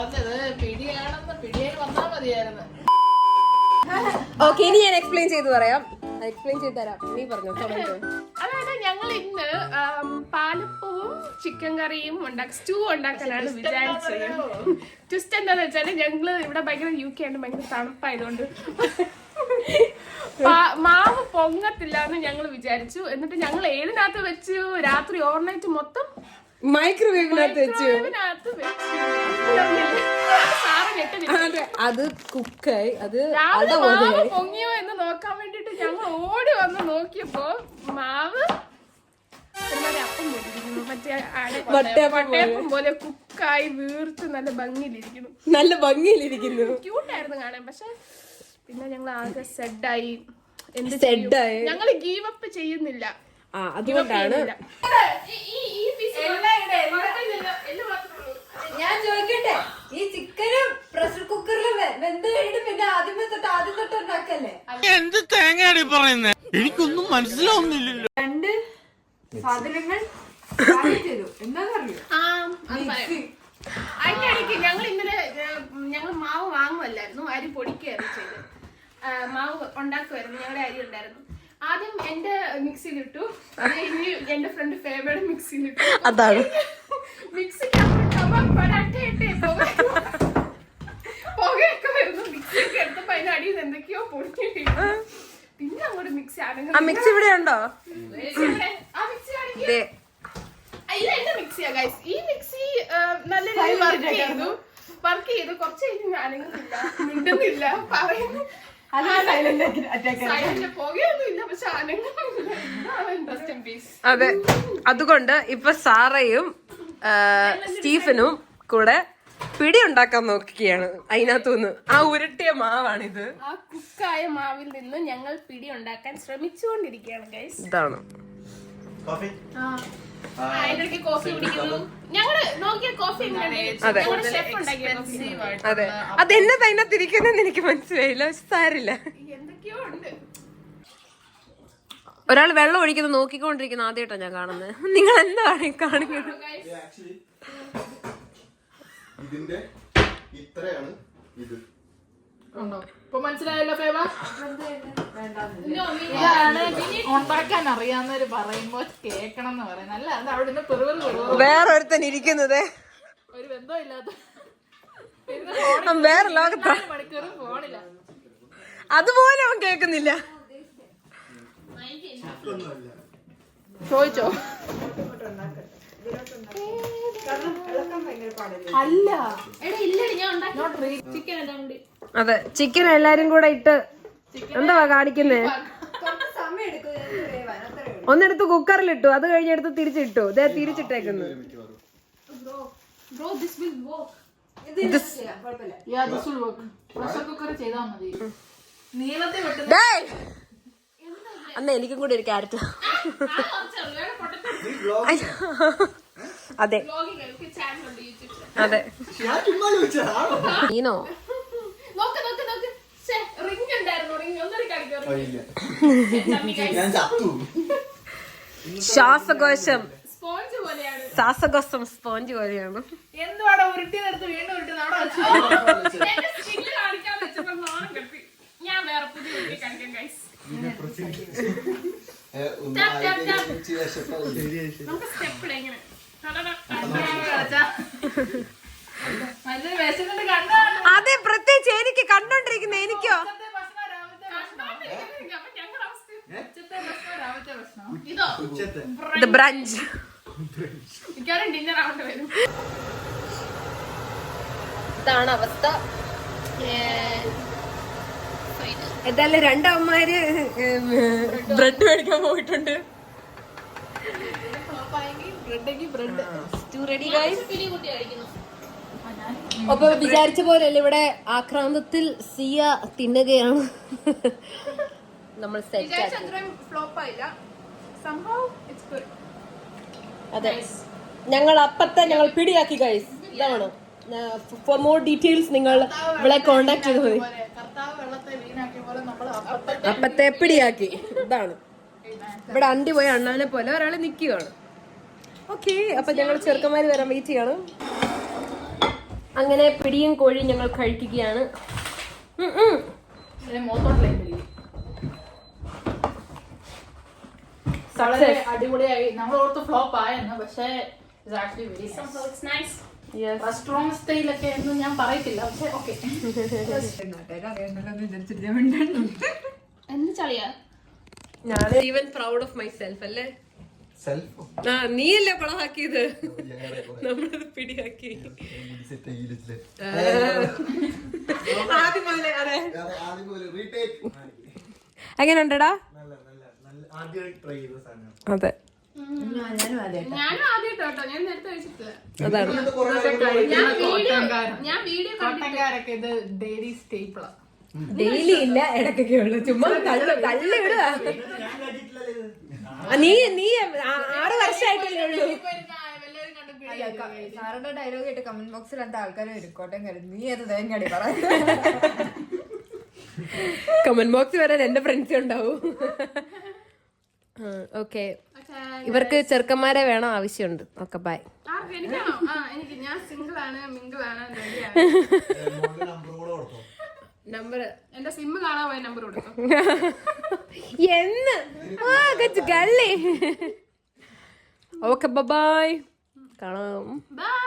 പറഞ്ഞത് പിടിയായി വന്നാ മതിയായിരുന്നു. ഓക്കെ, ഇനി ഞാൻ എക്സ്പ്ലെയിൻ ചെയ്ത് പറയാം. എക്സ്പ്ലെയിൻ ചെയ്ത് തരാം. നീ പറഞ്ഞോ. അതായത് ഞങ്ങൾ ഇന്ന് പാലപ്പവും ചിക്കൻ കറിയും സ്റ്റൂ ഉണ്ടാക്കാനാണ് വിചാരിച്ചത്. ട്വിസ്റ്റ് എന്താന്ന് വെച്ചാല് ഞങ്ങള് ഇവിടെ ഭയങ്കര UK ആണ്, ഭയങ്കര തണുപ്പായതുകൊണ്ട് മാവ് പൊങ്ങത്തില്ല എന്ന് ഞങ്ങൾ വിചാരിച്ചു. എന്നിട്ട് ഞങ്ങൾ ഏതിനകത്ത് വെച്ചു? രാത്രി ഓവർനൈറ്റ് മൊത്തം മൈക്രോവേവിനകത്ത് വെച്ചു. അത് കുക്കായി. അത് മാവ് പൊങ്ങിയോ എന്ന് നോക്കാൻ വേണ്ടിട്ട് ഞങ്ങൾ ഓടി വന്ന് നോക്കിയപ്പോ മാവ് വട്ടയപ്പം പോലെ കുക്കായി വീർത്ത് നല്ല ഭംഗിയിലിരിക്കുന്നു. ക്യൂട്ടായിരുന്നു കാണാൻ. പക്ഷെ പിന്നെ ഞങ്ങൾ ആകെ സെഡായി. ഞങ്ങൾ ഗീവ് അപ്പ് ചെയ്യുന്നില്ല. അതുകൊണ്ടാണ് ഞാൻ ചോദിക്കട്ടെ, ഈ ചിക്കനും പ്രഷർ കുക്കറിൽ വെന്ത് കഴിഞ്ഞിട്ട് പിന്നെ ആദ്യം തൊട്ട് ഉണ്ടാക്കല്ലേ? എന്ത് തേങ്ങയാണ് പറയുന്നത്? എനിക്കൊന്നും മനസ്സിലാവുന്നില്ലല്ലോ. രണ്ട് സാധനങ്ങൾ ചെയ്തു എന്താണെന്നറിയോ? അതിന്റെ ഇടയ്ക്ക് ഞങ്ങൾ ഇന്നലെ മാവ് വാങ്ങുമല്ലായിരുന്നു, അരി പൊടിക്കുകയായിരുന്നു ചെയ്ത്. മാവ് ഉണ്ടാക്കുമായിരുന്നു, ഞങ്ങളുടെ അരി ഉണ്ടായിരുന്നു. ആദ്യം എന്റെ മിക്സിയിലിട്ടു, അത് കഴിഞ്ഞ് എന്റെ ഫ്രണ്ട് ഫേബയുടെ മിക്സിയിലിട്ടു. അതാണ് പുകയൊക്കെ വരുന്നു. മിക്സിയൊക്കെ എടുത്തപ്പോ അതിന്റെ അടിയിൽ എന്തൊക്കെയോ പൊടിഞ്ഞിട്ട് പിന്നെ അങ്ങോട്ട് മിക്സി മിക്സി ഇവിടെ ഉണ്ടോ? ഇത് എന്റെ മിക്സിയാ ഗൈസ്. ഈ മിക്സി നല്ല രീതിയിൽ വർക്ക് ചെയ്തു. കുറച്ച് കഴിഞ്ഞ് അനങ്ങുന്നില്ല, മിണ്ടുന്നില്ല, പറയുന്നു. അതെ, അതുകൊണ്ട് ഇപ്പൊ സാറയും സ്റ്റീഫനും കൂടെ പിടി ഉണ്ടാക്കാൻ നോക്കുകയാണ്. അതിനകത്തുനിന്ന് ആ ഉരുട്ടിയ മാവാണിത്. ആ കുക്കായ മാവിൽ നിന്ന് ഞങ്ങൾ പിടി ഉണ്ടാക്കാൻ ശ്രമിച്ചുകൊണ്ടിരിക്കുകയാണ് ഗൈസ്. ഇതാണ് കോഫി കുടിക്കുന്നു. ഞങ്ങള് നോക്കിയ കോഫി അതെ, അതെന്നെ അതിനകത്തിരിക്കുന്നെന്ന് എനിക്ക് മനസ്സിലായില്ല. സാരില്ല, എന്തൊക്കെയോ ഉണ്ട്. ഒരാൾ വെള്ളം ഒഴിക്കുന്നത് നോക്കിക്കൊണ്ടിരിക്കുന്ന ആദ്യമായിട്ടാണ് ഞാൻ കാണുന്നത്. നിങ്ങൾ എന്താണ് കാണിക്കുന്നത്? ഇതിന്റെ ഇത്രയാണ് ഇത്. ഇപ്പൊ മനസ്സിലായല്ലോ ഫേവ? ഇതാണ് ഉണ്ടാക്കാൻ അറിയാവുന്നവര് പറയുമ്പോ കേക്കണം എന്ന് പറയുന്നത്. അല്ല, അത് അവിടെ നിന്ന് പെറുവെറു വേറൊരുത്തൻ ഇരിക്കുന്നത് ഒരു ബന്ധവും ഇല്ലാത്ത വേറെ ലോകത്താ. മണിക്കൂറും ഫോണില്ല. അതുപോലെ അവൻ കേൾക്കുന്നില്ല. ചോദിച്ചോ? അല്ല, അതെ, ചിക്കൻ എല്ലാരും കൂടെ ഇട്ട് എന്താ കാണിക്കുന്നേ? ഒന്നെടുത്ത് കുക്കറിലിട്ടു, അത് കഴിഞ്ഞെടുത്ത് തിരിച്ചിട്ടു. ഇതേ തിരിച്ചിട്ടേക്കുന്നു. അന്ന് എനിക്കും കൂടി ഒരു ക്യാരറ്റ്. അതെ അതെ, നീനോ ശ്വാസകോശം ശ്വാസകോശം സ്പോഞ്ച് പോലെയാണ്. എന്തുവാടെ ഉരുട്ടി നിർത്ത് വീണ്ടും ഉരുട്ടുന്ന അവിടെ വെച്ചു. ഞാൻ വേറെ പുതിയ ഉരുട്ടി കാണിക്കാം ഗൈസ്. നമുക്ക് സ്റ്റെപ്പ് എങ്ങനെ അതെ, പ്രത്യേകിച്ച് എനിക്ക് കണ്ടോണ്ടിരിക്കുന്ന എനിക്കോ ബ്രഞ്ച് ഡിന്നർ ആവേണ്ടി വരും. ഇതാണ് അവസ്ഥ. എന്തായാലും രണ്ടമ്മമാര് ബ്രെഡ് മേടിക്കാൻ പോയിട്ടുണ്ട്. അപ്പൊ വിചാരിച്ച പോലെയല്ല, ഇവിടെ ആക്രാന്തത്തിൽ സിയ തിന്നുകയാണ്. നമ്മൾ അതെ, ഞങ്ങൾ പിടിയാക്കി ഗൈസ്. ഇതാണ്. ഫോർ മോർ ഡീറ്റെയിൽസ് നിങ്ങൾ ഇവിടെ കോണ്ടാക്ട് ചെയ്ത് മതി. അപ്പത്തെ പിടിയാക്കി. ഇതാണ് ഇവിടെ അണ്ടി പോയ അണ്ണാനെ പോലെ ഒരാളെ നിക്കുകയാണ്. ഓക്കെ, അപ്പൊ ഞങ്ങൾ ചെറുക്കന്മാര് വരാൻ വെയിറ്റ് ചെയ്യാണ്. അങ്ങനെ പിടിയും കോഴിയും ഞങ്ങൾ കഴിക്കുകയാണ്. വളരെ അടിപൊളിയായി. നമ്മൾ ഓർത്ത് ഫ്ലോപ്പ് ആയെന്ന്, പക്ഷേ റെസ്റ്റോറന്റ് സ്റ്റൈലൊക്കെ ഒന്നും ഞാൻ പറയത്തില്ല, പക്ഷെ ഓക്കെ. എന്ത് ചളിയാ? ഞാൻ even proud of my self അല്ലേ. സെൽഫ് നീയല്ലേ കൊളഹാക്കിയത്, നമ്മളത് പിടിയാക്കി. ആദ്യം മുതലേ അതെ. അങ്ങനെ ഉണ്ടടാ. അതെ ഞാനും ആദ്യമായിട്ട് കേട്ടോ, ഞാൻ നേരത്തെ കഴിച്ചിട്ടില്ല. അതാണ് ഞാൻ വീഡിയോ കോട്ടയംകാരൊക്കെ ഇത് ഡെയിലി സ്റ്റേപ്പിളാ. ഡെയിലി ഇല്ല, ഇടയ്ക്കൊക്കെ ഉള്ളു. ചുമ്മാ തള്ളി വിടുക. നീ 6 വർഷമായിട്ടല്ലേ ഉള്ളൂ. സാറിന്റെ ഡയലോഗ് കേട്ട് കമന്റ് ബോക്സിൽ എന്താ ആൾക്കാർ വരും കോട്ടയം കയറി നീ ഏത് തേങ്ങടി പറ. കമന്റ് ബോക്സ് വരാൻ എന്റെ ഫ്രണ്ട്സ് ഉണ്ടാവും. ഓക്കെ, ഇവർക്ക് ചെറുക്കന്മാരെ വേണം, ആവശ്യമുണ്ട്. Okay bye. എനിക്കാണോ? എനിക്ക് ഞാൻ സിംഗിൾ ആണ്, മിംഗിൾ ആണ്, നമ്പർ എന്റെ സിം കാണാൻ പോയ നമ്പർ കൊടുക്കും എന്ന് ഗള്ളി. ഓക്കെ ബൈ, കാണാം. ബൈ.